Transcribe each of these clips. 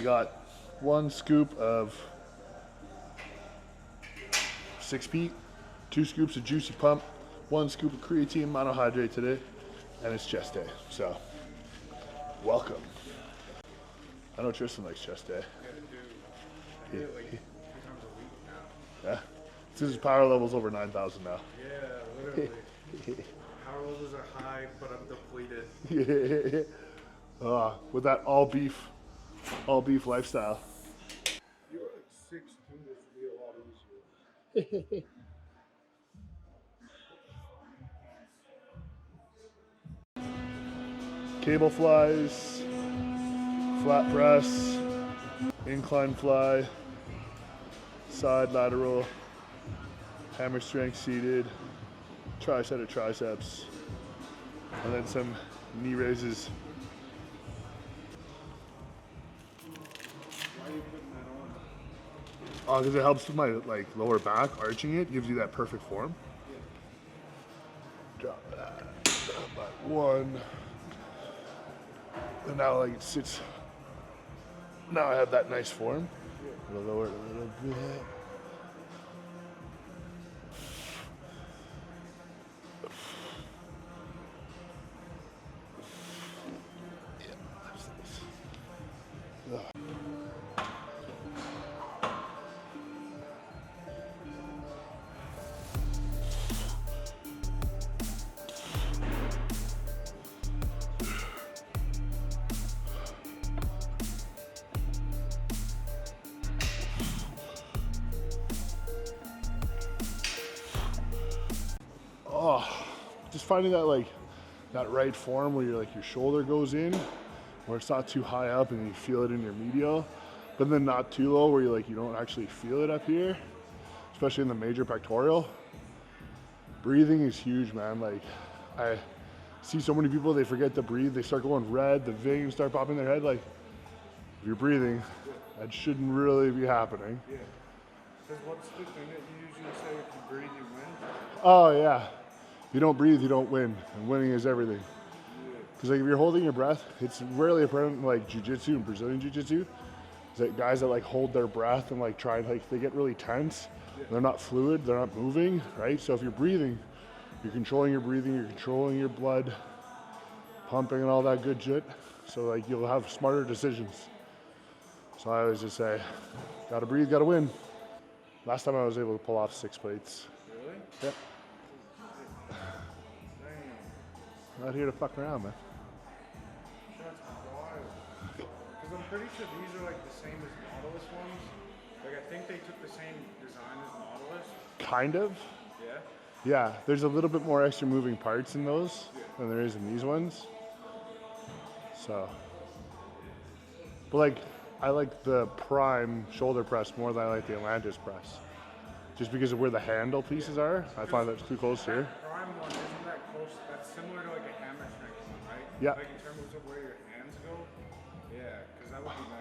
we got 1 scoop of 6-peat, 2 scoops of juicy pump, 1 scoop of creatine monohydrate today, and it's chest day. So, welcome. I know Tristan likes chest day. I do it like 3 times a week now. Yeah. His power level's over 9,000 now. Yeah, literally. Power levels are high, but I'm depleted. With that all beef lifestyle. You were like 6'2", this would be a lot easier. Cable flies, flat press, incline fly, side lateral, hammer strength seated, tri-set of triceps, and then some knee raises. Why are you putting that on? Oh, because it helps with my lower back, arching it, gives you that perfect form. Yeah. Drop that, drop that 1. And now it sits, now I have that nice form. I'm gonna lower it a little bit. Just finding that that right form where your shoulder goes in, where it's not too high up and you feel it in your medial, but then not too low where you don't actually feel it up here, especially in the major pectoral. Breathing is huge, man. I see so many people, they forget to breathe, they start going red, the veins start popping in their head. If you're breathing, that shouldn't really be happening. Yeah. Because what's the thing that you usually say, if you breathe, you win? Oh yeah. If you don't breathe, you don't win. And winning is everything. Because if you're holding your breath, it's rarely apparent in jiu-jitsu and Brazilian jiu-jitsu. Is that guys that hold their breath and try and they get really tense. Yeah. They're not fluid, they're not moving, right? So if you're breathing, you're controlling your breathing, you're controlling your blood, pumping and all that good shit. So you'll have smarter decisions. So I always just say, gotta breathe, gotta win. Last time I was able to pull off 6 plates. Really? Yep. Not here to fuck around, man. That's wild. Because I'm pretty sure these are the same as Nautilus ones. I think they took the same design as Nautilus. Kind of. Yeah? Yeah, there's a little bit more extra moving parts in those than there is in these ones. So. But I like the Prime shoulder press more than I like the Atlantis press. Just because of where the handle pieces are. I find that's too close here. Prime one, isn't that close? That's similar to a hammer strength one, right? Yeah. In terms of where your hands go? Yeah, because that would be nice.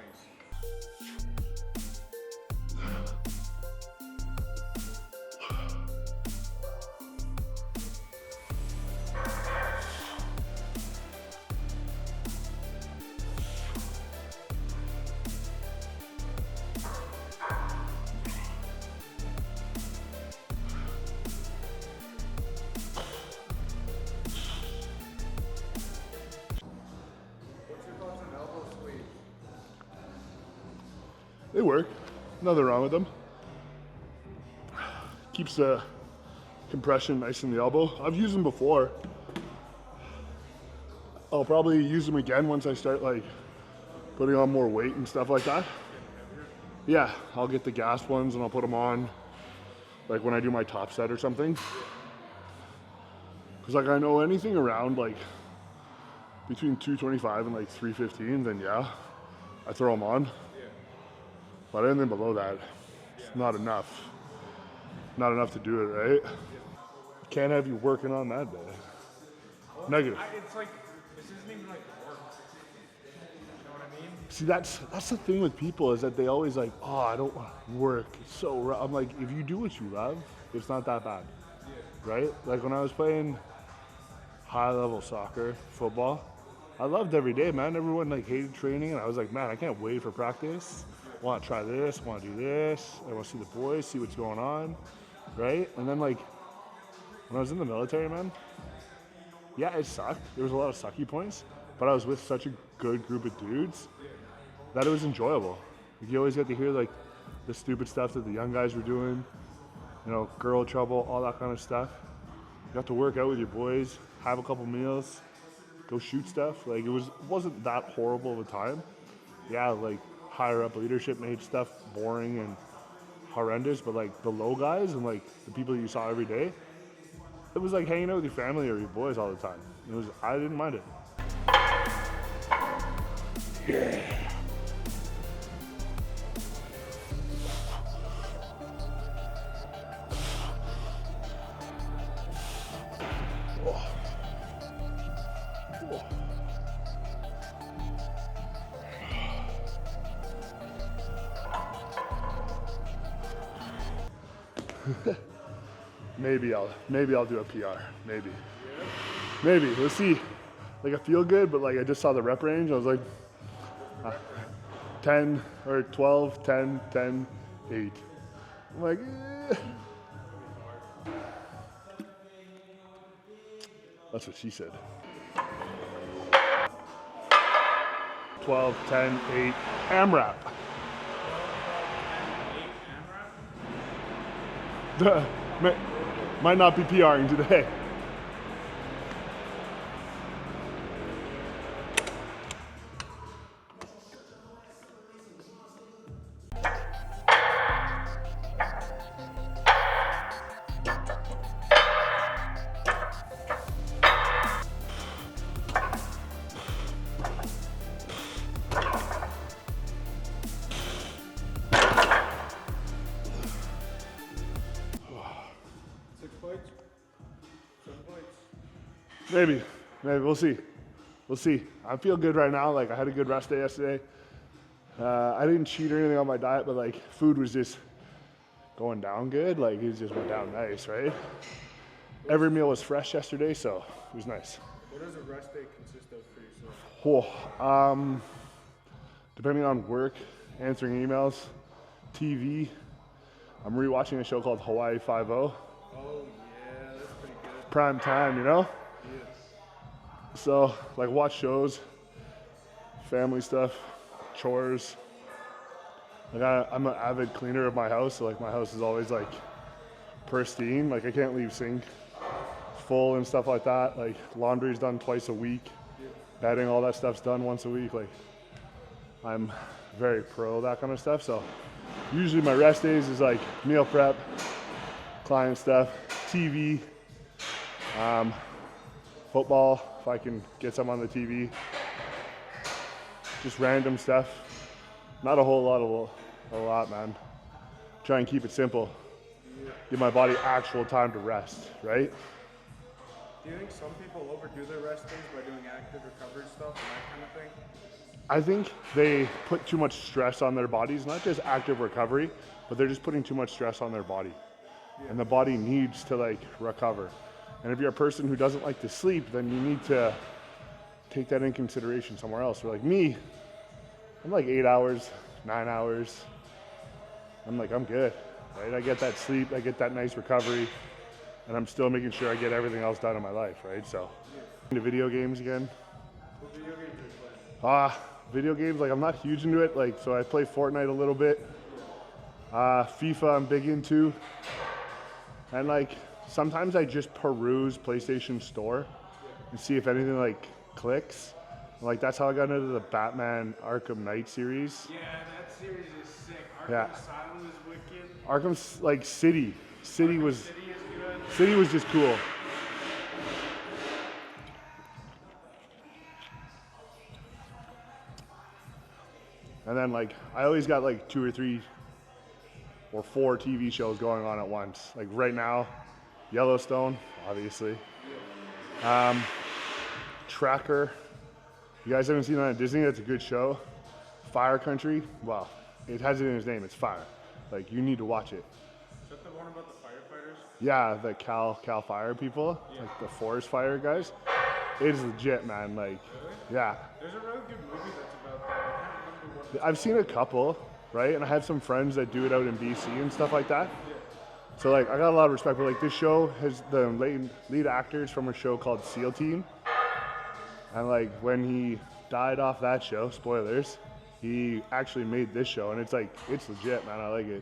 They work. Nothing wrong with them. Keeps the compression nice in the elbow. I've used them before. I'll probably use them again once I start putting on more weight and stuff like that. Yeah, I'll get the gas ones and I'll put them on when I do my top set or something. Because I know anything around between 225 and 315, then yeah, I throw them on. But anything below that, it's not enough. Not enough to do it, right? Can't have you working on that day. Negative. It's this isn't even work. You know what I mean? See, that's the thing with people is that they always oh, I don't want to work. It's so rough. I'm if you do what you love, it's not that bad, right? When I was playing high-level soccer, football, I loved every day, man. Everyone like hated training, and I was like, man, I can't wait for practice. I want to try this, I want to do this. I want to see the boys, see what's going on, right? And then like when I was in the military, man, yeah, it sucked. There was a lot of sucky points, but I was with such a good group of dudes that it was enjoyable. Like, you always get to hear like the stupid stuff that the young guys were doing, you know, girl trouble, all that kind of stuff. You got to work out with your boys, have a couple meals, go shoot stuff. Like it wasn't that horrible of a time. Yeah, like higher up leadership made stuff boring and horrendous, but like the low guys and like the people you saw every day, it was like hanging out with your family or your boys all the time. I didn't mind it. Yeah. Maybe I'll do a PR. Maybe. Let's see. Like I feel good, but like I just saw the rep range. I was like 10 or 12, 10, 10, 8. I'm like, That's what she said. 12, 10, 8, AMRAP. Might not be PRing today. Maybe. We'll see. I feel good right now. Like I had a good rest day yesterday. I didn't cheat or anything on my diet, but like food was just going down good. Like it just went down nice, right? Every meal was fresh yesterday, so it was nice. What does a rest day consist of for yourself? Depending on work, answering emails, TV. I'm rewatching a show called Hawaii Five-0. Oh yeah, that's pretty good. Prime time, you know? So, like, watch shows, family stuff, chores. Like, I'm an avid cleaner of my house, so, like, my house is always, like, pristine. Like, I can't leave sink full and stuff like that. Like, laundry's done twice a week. Bedding, all that stuff's done once a week. Like, I'm very pro that kind of stuff. So, usually my rest days is, like, meal prep, client stuff, TV, football, if I can get some on the TV. Just random stuff. Not a whole lot, man. Try and keep it simple. Give my body actual time to rest, right? Do you think some people overdo their rest days by doing active recovery stuff and that kind of thing? I think they put too much stress on their bodies, not just active recovery, but they're just putting too much stress on their body. And the body needs to like recover. And if you're a person who doesn't like to sleep, then you need to take that in consideration somewhere else. So like me, I'm like 8 hours, 9 hours. I'm good, right? I get that sleep, I get that nice recovery, and I'm still making sure I get everything else done in my life, right? So, into video games again. What video games are you playing? Video games, like I'm not huge into it. Like, so I play Fortnite a little bit. FIFA I'm big into. And like, sometimes I just peruse PlayStation Store and see if anything like clicks. Like that's how I got into the Batman Arkham Knight series. Yeah, that series is sick. Yeah. Asylum is wicked. Arkham's like City. City was good. City was just cool. And then like I always got like 2 or 3 or 4 TV shows going on at once. Like right now, Yellowstone, obviously. Tracker. You guys haven't seen that on Disney? That's a good show. Fire Country. Well, it has it in its name. It's fire. Like you need to watch it. Is that the one about the firefighters? Yeah, the Cal Fire people, like the forest fire guys. It's legit, man. Like, Really? yeah. There's a really good movie that's about that. I can't remember what it's I've seen a couple, right? And I have some friends that do it out in BC and stuff like that. So like, I got a lot of respect for like this show has the lead actors from a show called SEAL Team. And like when he died off that show, spoilers, he actually made this show, and it's like, it's legit, man. I like it.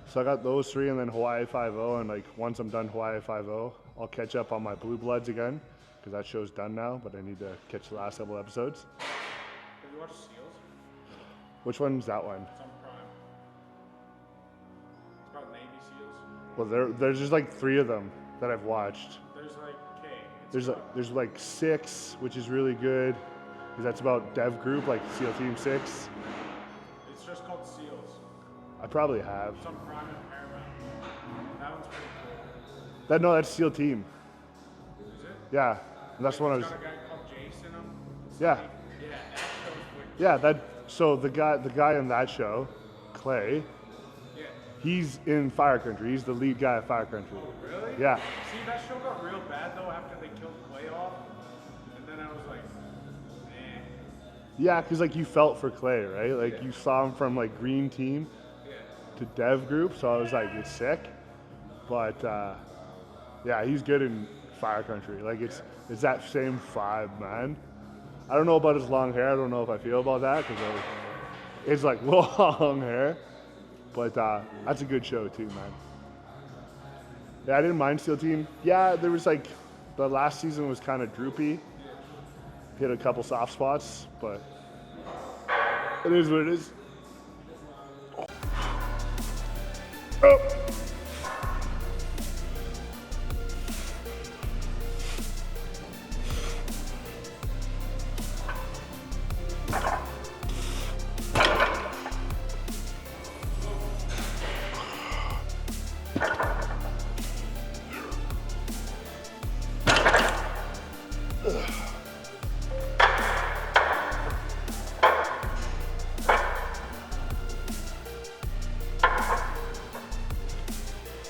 So I got those three, and then Hawaii 5-0, and like once I'm done Hawaii 5-0, I'll catch up on my Blue Bloods again, because that show's done now, but I need to catch the last couple episodes. Have you watched Seals? Which one's that one? It's on Prime. It's about Navy SEALs. Well, there's just like 3 of them that I've watched. There's like, There's like 6, which is really good, because that's about Dev Group, like SEAL Team 6. it's just called Seals. I probably have. It's on Prime and Paramount. That one's pretty cool. That's SEAL Team. Is it? Yeah, and that's the one I It's was. got a guy called Jason on. Yeah, Yeah, that show's wicked. yeah. So the guy in that show, Clay, Yeah. he's in Fire Country. He's the lead guy of Fire Country. Really? Yeah. See, that show got real bad though after they killed Clay off. And then I was like, eh. Yeah, because like you felt for Clay, right? Like you saw him from like Green Team Yeah. to Dev Group, so I was like, it's sick. But yeah, he's good in Fire Country. Like it's that same vibe, man. I don't know about his long hair. I don't know if I feel about that because it's like long hair. But that's a good show too, man. Yeah, I didn't mind SEAL Team. Yeah, there was like the last season was kind of droopy. Hit a couple soft spots, but it is what it is. Oh.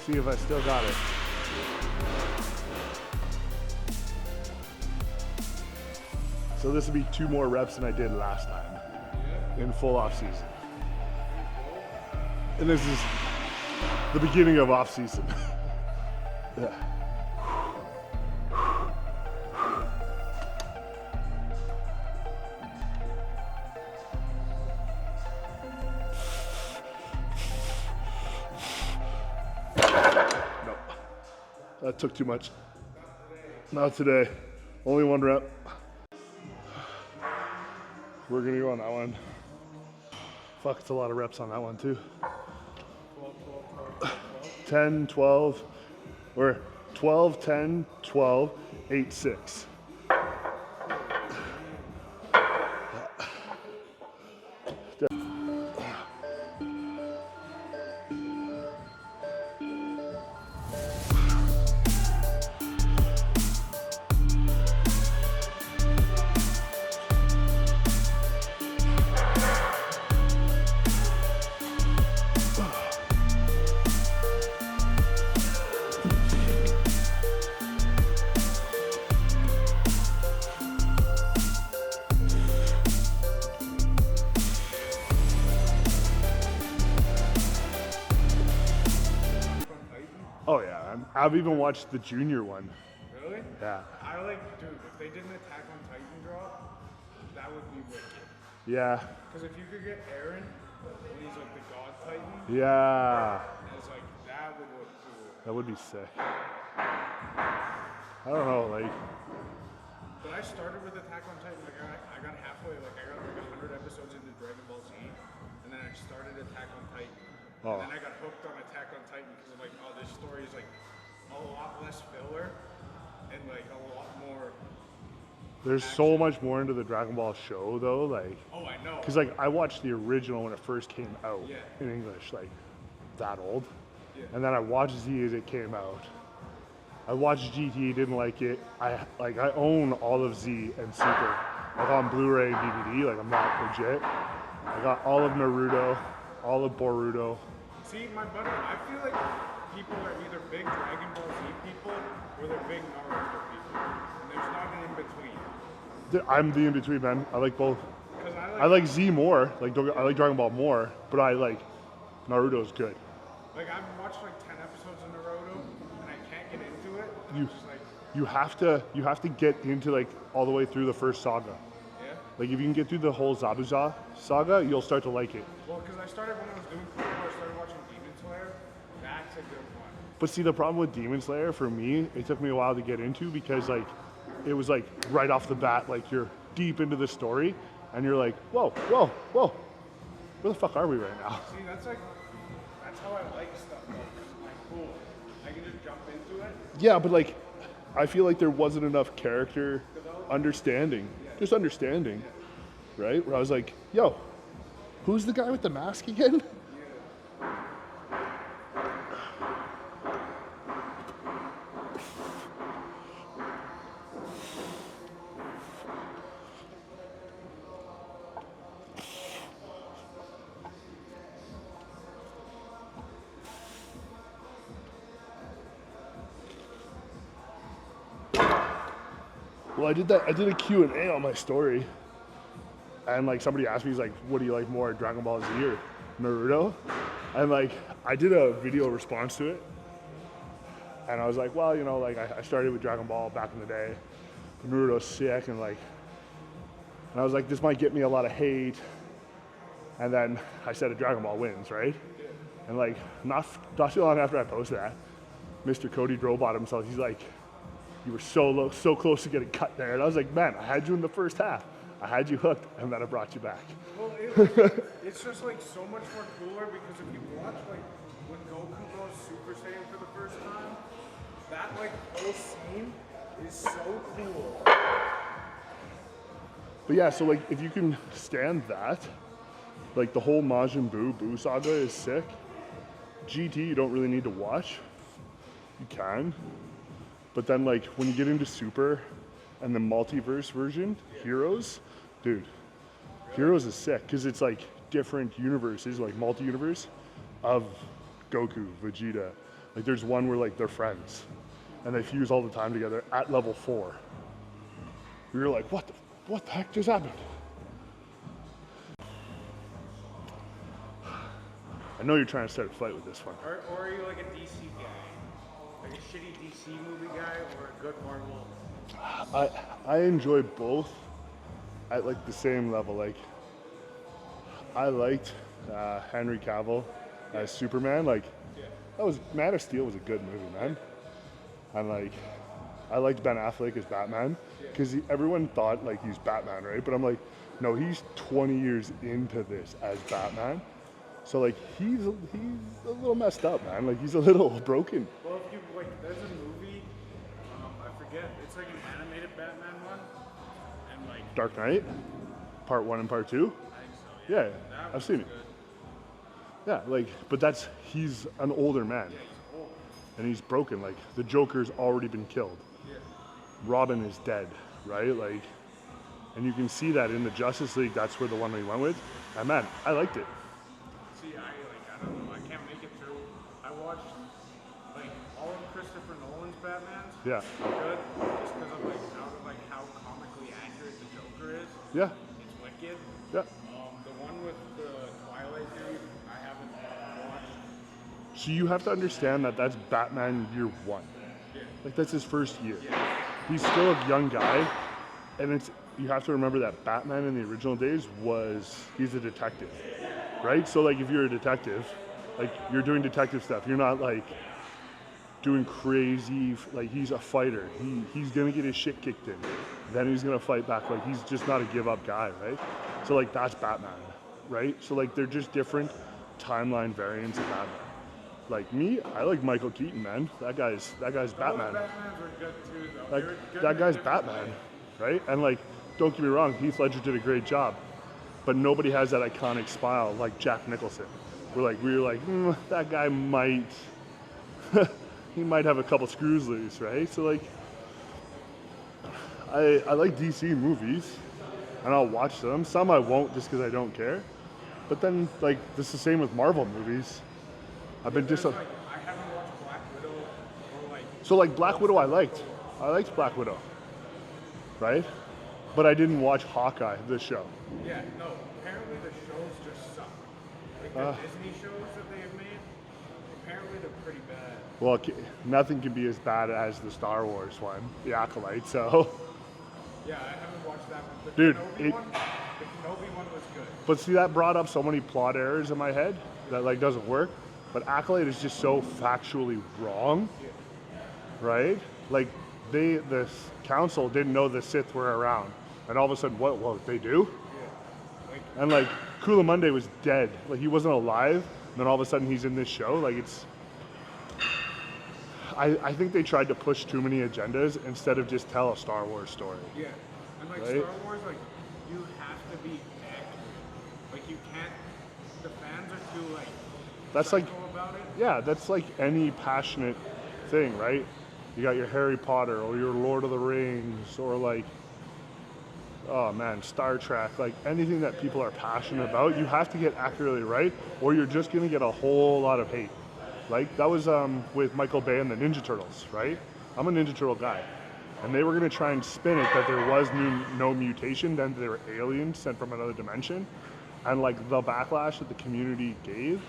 See if I still got it. So this will be 2 more reps than I did last time in full off season. And this is the beginning of off season. Yeah. That took too much. Not today. Only 1 rep. We're gonna go on that one. Fuck, it's a lot of reps on that one too. 10, 12, or 12, 10, 12, 8, 6. Oh yeah, I've even watched the junior one. Really? Yeah. I like, dude, if they did an Attack on Titan drop, that would be wicked. Yeah. Because if you could get Eren, when he's like the God Titan, Yeah. it's like, that would look cool. That would be sick. I don't know, like, But I started with Attack on Titan, like I got halfway, like I got like 100 episodes into Dragon Ball Z, and then I started Attack on Titan. Oh. And then I got hooked on Attack on Titan because I'm like, oh, this story is like a lot less filler and like a lot more. there's so much more into the Dragon Ball show though, like, Oh, I know. because like I watched the original when it first came out Yeah. in English, like that old, Yeah. and then I watched Z as it came out. I watched GT, didn't like it. I own all of Z and Super, like on Blu-ray and DVD. Like I'm not legit. I got all of Naruto, all of Boruto. See, my buddy, I feel like people are either big Dragon Ball Z people or they're big Naruto people. And there's not an in-between. I'm the in-between, man. I like both. Because I like Z more. Like, I like Dragon Ball more, but I like Naruto's good. Like, I've watched like 10 episodes of Naruto, and I can't get into it. You, Just like, you have to get into like all the way through the first saga. yeah. Like if you can get through the whole Zabuza saga, you'll start to like it. Well, because I started when I was doing football, I started watching Demon Slayer. That's a good one. But see, the problem with Demon Slayer for me, it took me a while to get into because like it was like right off the bat, like you're deep into the story, and you're like, whoa, whoa, whoa, where the fuck are we right now? See, that's how I like stuff though, because it's like cool. I can just jump into it. Yeah, but like, I feel like there wasn't enough character understanding, just understanding, right? Where I was like, yo, who's the guy with the mask again? Well, I did a Q&A on my story, and like somebody asked me, he's like, what do you like more, Dragon Ball Z or Naruto? And like, I did a video response to it, and I was like, well, you know, like I started with Dragon Ball back in the day, Naruto's sick, and I was like, this might get me a lot of hate, and then I said a Dragon Ball wins, right? And like, not too long after I posted that, Mr. Cody Drobot himself, he's like, you were so close to getting cut there. And I was like, man, I had you in the first half. I had you hooked, and then I brought you back. Well, it's just like so much more cooler because if you watch like when Goku goes Super Saiyan for the first time, that like whole scene is so cool. But yeah, so like if you can stand that, like the whole Majin Buu saga is sick. GT you don't really need to watch. You can. But then like when you get into Super and the multiverse version, Heroes, dude, Heroes is sick because it's like different universes, like multi-universe of Goku, Vegeta. Like there's one where like they're friends and they fuse all the time together at level 4. We were like, what the heck just happened? I know you're trying to start a fight with this one. Or are you like a DC guy? Like a shitty DC movie guy or a good Marvel? I enjoy both at like the same level. Like I liked Henry Cavill as Superman. Like that was Man of Steel was a good movie, man. And like I liked Ben Affleck as Batman because everyone thought like he's Batman, right? But I'm like, no, he's 20 years into this as Batman. So like he's a little messed up, man. Like he's a little broken. Well, if you like, there's a movie, I forget. It's like an animated Batman one, and like Dark Knight, part 1 and part 2. I think so. Yeah, That I've seen it. good. Yeah, like, but he's an older man, Yeah, he's old. and he's broken. Like the Joker's already been killed. Yeah. Robin is dead, right? Like, and you can see that in the Justice League. That's where the one we went with. And man, I liked it. See, I don't know. I can't make it through. I watched like all of Christopher Nolan's Batmans. Yeah, Good, just because of how comically accurate the Joker is. yeah, It's wicked. yeah. The one with the Twilight dude, I haven't watched. So you have to understand that that's Batman year 1. Yeah. Like that's his first year. Yeah. He's still a young guy, and you have to remember that Batman in the original days he's a detective, right? So like if you're a detective, like you're doing detective stuff. You're not like doing crazy, like he's a fighter. He's gonna get his shit kicked in. Then he's gonna fight back. Like he's just not a give up guy, right? So like that's Batman, right? So like they're just different timeline variants of Batman. Like me, I like Michael Keaton, man. That guy's Batman. Those Batmans were good too, though. Like They were good that in a guy's different Batman, way. right? And like, don't get me wrong, Heath Ledger did a great job, but nobody has that iconic smile like Jack Nicholson. We were like, that guy might, he might have a couple screws loose, right? So like, I like DC movies, and I'll watch them. Some I won't just because I don't care. But then like, this is the same with Marvel movies. I've been I haven't watched So like Black Widow, I liked Black Widow, right? But I didn't watch Hawkeye, the show. Yeah, no. Apparently the shows just suck. Like the Disney shows that they've made, apparently they're pretty bad. Well, nothing can be as bad as the Star Wars one, The Acolyte. So, Yeah, I haven't watched that one. The dude, Kenobi one was good. but see, that brought up so many plot errors in my head that like doesn't work. But Acolyte is just so factually wrong, right? Like the council didn't know the Sith were around, and all of a sudden, what they do? And like Kulamunde was dead, like he wasn't alive. And then all of a sudden, he's in this show. Like it's. I think they tried to push too many agendas instead of just tell a Star Wars story. Yeah, and like Right? Star Wars, like you have to be accurate. Like you can't. The fans are too like. That's like, psycho about it. yeah, that's like any passionate thing, right? You got your Harry Potter or your Lord of the Rings or like, oh man, Star Trek, like anything that people are passionate about, you have to get accurately right or you're just gonna get a whole lot of hate. Like that was with Michael Bay and the Ninja Turtles, right? I'm a Ninja Turtle guy. And they were gonna try and spin it that there was no mutation, then they were aliens sent from another dimension. And like the backlash that the community gave,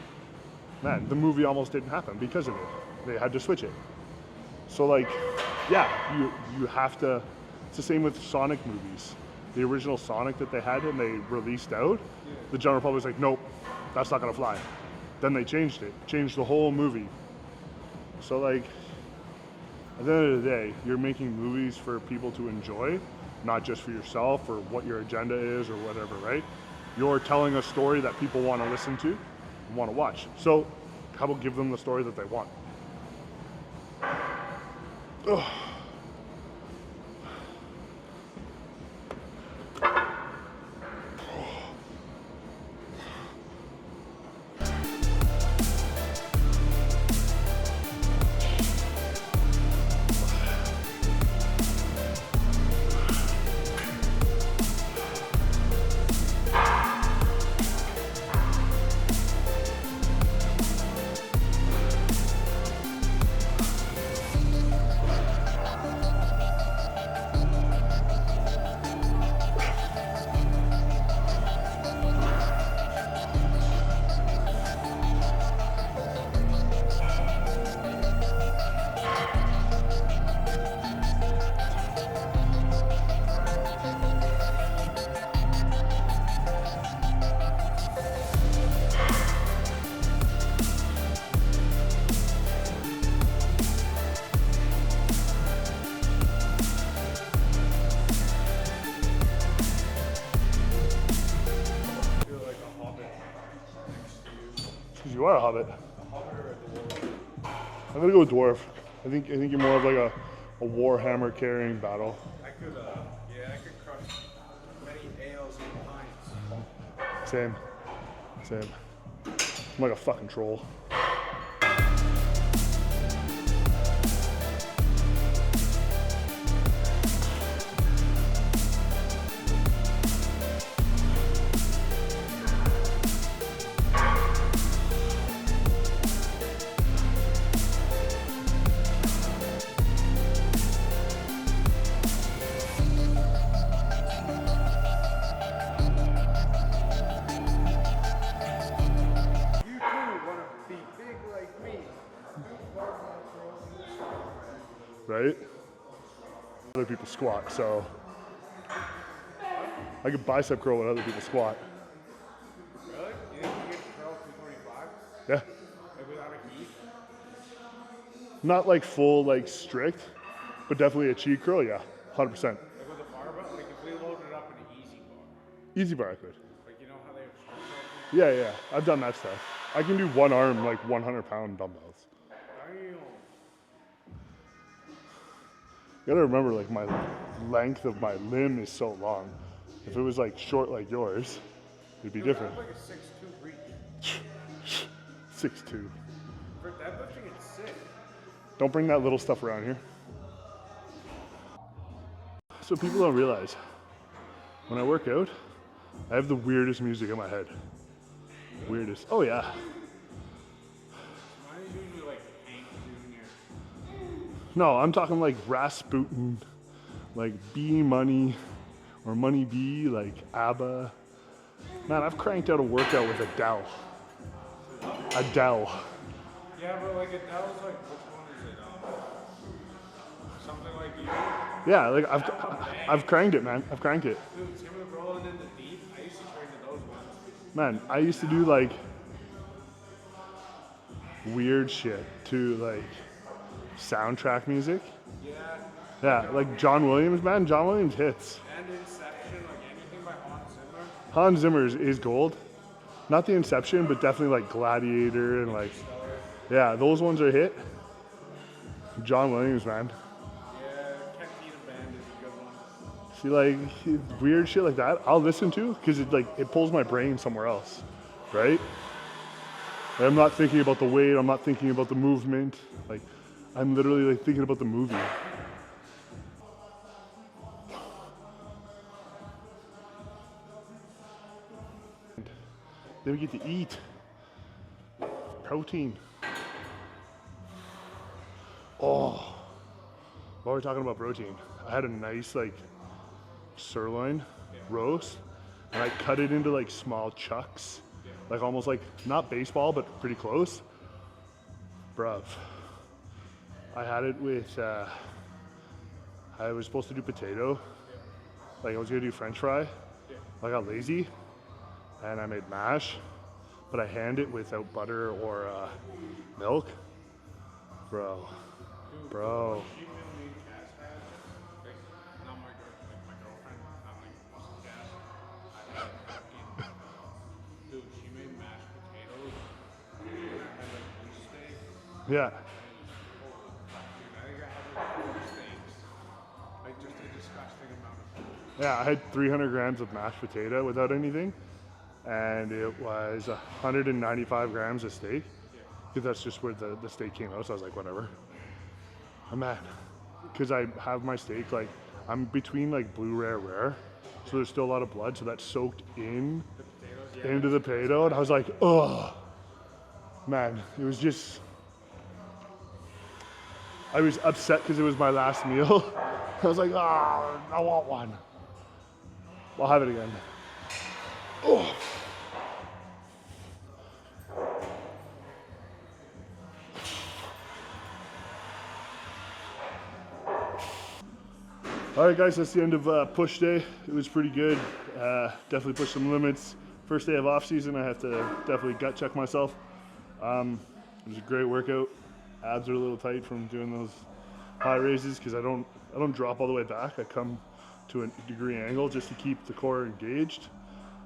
man, the movie almost didn't happen because of it. They had to switch it. So like, yeah, you have to, it's the same with Sonic movies. The original Sonic that they had and they released out, the general public was like, nope, that's not gonna fly. Then they changed it, changed the whole movie. So like, at the end of the day, you're making movies for people to enjoy, not just for yourself or what your agenda is or whatever, right? You're telling a story that people want to listen to and want to watch. So how about give them the story that they want? Ugh. You are a hobbit. I'm gonna go with dwarf. I think you're more of like a warhammer carrying battle. I could crush many ales and pints. Same. I'm like a fucking troll. Right? Other people squat, so I could bicep curl when other people squat. Really? You think you get curl 225? Yeah. Like without a heat? Not like full, like strict, but definitely a cheat curl, yeah, 100%. Like with a barbell? Like if we loaded it up in an easy bar. Easy bar I could. Like you know how they have strict curl? Yeah, I've done that stuff. I can do one arm, like 100-pound dumbbells. Damn. You gotta remember, like my length of my limb is so long. If it was like short like yours, it'd be different. I have like a 6'2" reach. 6'2". For deadlifting, it's sick. Don't bring that little stuff around here. So people don't realize, when I work out, I have the weirdest music in my head. Weirdest. Oh yeah. Mine is usually like Hank Jr. No, I'm talking like Rasputin, like B Money, or Money B, like ABBA. Man, I've cranked out a workout with Adele. Adele. Yeah, but like Adele's like, which one is it? Something like you. Yeah, like I've cranked it, man. I've cranked it. Dude, Tim rolling in the deep. I used to train to those ones. Man, I used to do like weird shit to like soundtrack music. Yeah. Yeah, like John Williams, man. John Williams hits. And Inception, like anything by Hans Zimmer. Hans Zimmer is gold. Not the Inception, but definitely like Gladiator and like, yeah, those ones are hit. John Williams, man. Yeah, Cat Band is a good one. See, like weird shit like that, I'll listen to because it pulls my brain somewhere else, right? And I'm not thinking about the weight. I'm not thinking about the movement. Like, I'm literally like thinking about the movie. Then we get to eat protein. Oh, while we're talking about protein, I had a nice like sirloin roast, and I cut it into like small chunks, like almost like not baseball, but pretty close. Bruv, I had it with. I was supposed to do potato, like I was gonna do French fry. I got lazy, and I made mash, but I hand it without butter or milk. Bro. She knew me and Cass had, like, not my girlfriend, like my girlfriend, not like muscle Cass. I had fucking, dude, she made mashed potatoes, and I had like beef steak. Yeah. Dude, I think I had like 4 steaks. Like just a disgusting amount of food. Yeah, I had 300 grams of mashed potato without anything, and it was 195 grams of steak. Because that's just where the steak came out, so I was like, whatever. I'm mad. Because I have my steak, like, I'm between like blue rare, so there's still a lot of blood, so that's soaked in into the potato, and I was like, oh, man, it was just, I was upset because it was my last meal. I was like, oh, I want one. I'll have it again. Oh. All right, guys, that's the end of push day. It was pretty good. Definitely pushed some limits. First day of off season, I have to definitely gut check myself. It was a great workout. Abs are a little tight from doing those high raises because I don't drop all the way back. I come to a degree angle just to keep the core engaged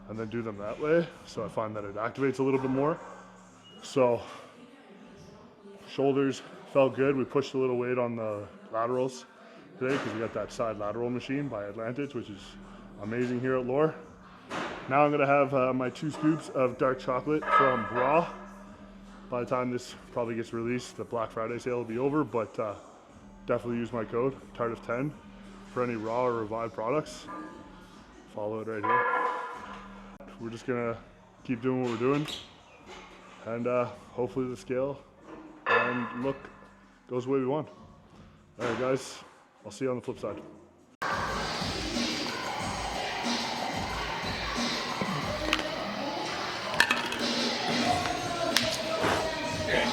and then do them that way. So I find that it activates a little bit more. So shoulders felt good. We pushed a little weight on the laterals today because we got that side lateral machine by Advantage, which is amazing here at Lore. Now I'm gonna have my 2 scoops of dark chocolate from Raw. By the time this probably gets released, the Black Friday sale will be over, but definitely use my code, TARDIF10, for any Raw or Revive products. Follow it right here. We're just gonna keep doing what we're doing, and hopefully the scale and look goes the way we want. All right, guys. I'll see you on the flip side.